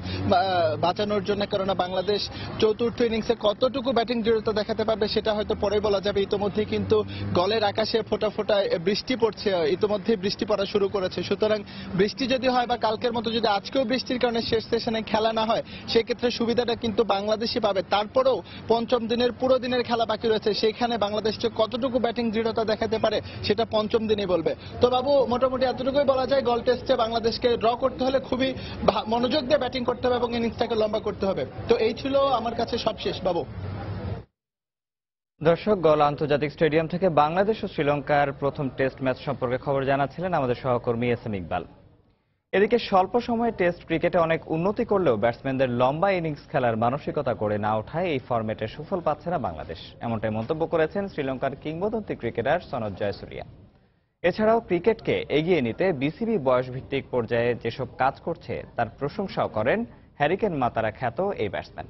Speaker 25: বাঁচানোর জন্য, কেননা বাংলাদেশ চতুর্থ ইনিংসে কতটুকু ব্যাটিং দৃঢ়তা দেখাতে পারবে সেটা হয়তো পরে বলা যাবে। ইতোমধ্যে কিন্তু গলের আকাশে ফোঁটা ফোঁটা বৃষ্টি পড়ছে, ইতোমধ্যে বৃষ্টি পড়া শুরু করেছে। সুতরাং বৃষ্টি যদি হয় বা কালকের মতো যদি আজকেও বৃষ্টির কারণে শেষ সেশনে খেলা না হয়, সেক্ষেত্রে সুবিধাটা কিন্তু বাংলাদেশই পাবে। তারপরেও পঞ্চম দিনের পুরো দিনের খেলা বাকি রয়েছে, সেখানে বাংলাদেশ কতটুকু ব্যাটিং দৃঢ়তা দেখাতে পারে সেটা পঞ্চম দিনই বলবে। তো বাবু, মোটামুটি এতটুকুই বলা যায়, গল টেস্টে বাংলাদেশকে ড্র করতে হলে খুবই মনোযোগ দিয়ে ব্যাটিং করতে হবে এবং ইনিংসটাকে লম্বা করতে হবে। তো এই ছিল আমার কাছে সব শেষ বাবু।
Speaker 1: দর্শক, গল আন্তর্জাতিক স্টেডিয়াম থেকে বাংলাদেশ ও শ্রীলঙ্কার প্রথম টেস্ট ম্যাচ সম্পর্কে খবর জানাচ্ছিলেন আমাদের সহকর্মী এস এম ইকবাল। এদিকে স্বল্প সময়ে টেস্ট ক্রিকেটে অনেক উন্নতি করলেও ব্যাটসম্যানদের লম্বা ইনিংস খেলার মানসিকতা গড়ে না ওঠায় এই ফরম্যাটে সুফল পাচ্ছে না বাংলাদেশ, এমনটাই মন্তব্য করেছেন শ্রীলঙ্কার কিংবদন্তি ক্রিকেটার সনৎ জয়সুরিয়া। এছাড়াও ক্রিকেটকে এগিয়ে নিতে বিসিবি বয়সভিত্তিক পর্যায়ে যেসব কাজ করছে তার প্রশংসাও করেন হ্যারিকেন মাতারা খ্যাত এই ব্যাটসম্যান।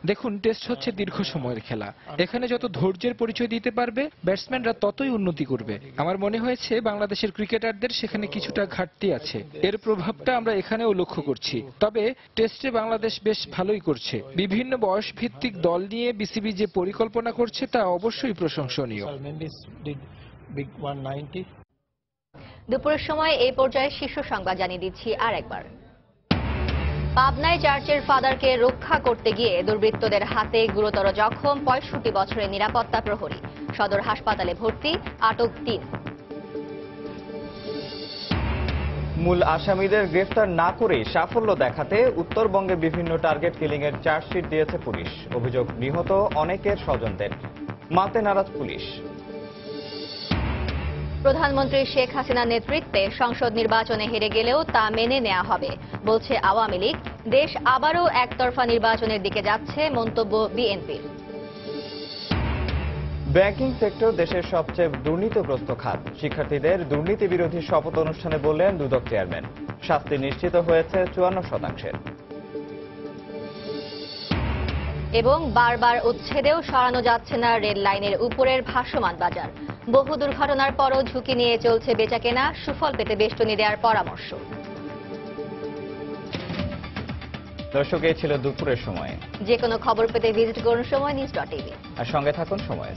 Speaker 3: দেখুন, টেস্ট হচ্ছে দীর্ঘ সময়ের খেলা। এখানে যত ধৈর্যের পরিচয় দিতে পারবে ব্যাটসম্যানরা ততই উন্নতি করবে। আমার মনে হয়েছে বাংলাদেশের ক্রিকেটারদের সেখানে কিছুটা ঘাটতি আছে, এর প্রভাবটা আমরা এখানেও লক্ষ্য করছি। তবে টেস্টে বাংলাদেশ বেশ ভালোই করছে। বিভিন্ন বয়স ভিত্তিক দল নিয়ে বিসিবি যে পরিকল্পনা করছে তা অবশ্যই প্রশংসনীয়।
Speaker 4: দুপুরের সময় এই পর্যায়ে শীর্ষ সংবাদ জানিয়ে দিচ্ছি আর একবার। পাবনায় চার্চের ফাদারকে রক্ষা করতে গিয়ে দুর্বৃত্তদের হাতে গুরুতর জখম ৬৫ বছরের নিরাপত্তা প্রহরী, সদর হাসপাতালে ভর্তি, আটক ৩।
Speaker 1: মূল আসামিদের গ্রেফতার না করে সাফল্য দেখাতে উত্তরবঙ্গে বিভিন্ন টার্গেট কিলিং এর চার্জশিট দিয়েছে পুলিশ। অভিযোগ, নিহত অনেকের স্বজনদের। মাতে নারাজ পুলিশ।
Speaker 4: প্রধানমন্ত্রী শেখ হাসিনার নেতৃত্বে সংসদ নির্বাচনে হেরে গেলেও তা মেনে নেওয়া হবে বলছে আওয়ামী লীগ। দেশ আবারও একতরফা নির্বাচনের দিকে যাচ্ছে, মন্তব্য বিএনপির।
Speaker 1: ব্যাংকিং সেক্টর দেশের সবচেয়ে দুর্নীতিগ্রস্ত খাত। শিক্ষার্থীদের দুর্নীতি বিরোধী শপথ অনুষ্ঠানে বললেন দুদক চেয়ারম্যান। শাস্তি নিশ্চিত হয়েছে ৫৪%।
Speaker 4: এবং বারবার উচ্ছেদেও সরানো যাচ্ছে না রেল লাইনের উপরের ভাসমান বাজার। বহু দুর্ঘটনার পরও ঝুঁকি নিয়ে চলছে বেচাকেনা, সুফল পেতে বেষ্টনী দেওয়ার পরামর্শ।
Speaker 1: দর্শক, এই ছিল দুপুরের সময়।
Speaker 4: যে কোনো খবর পেতে ভিজিট করুন সময় নিউজ.টিভি
Speaker 1: আর সঙ্গে থাকুন সময়।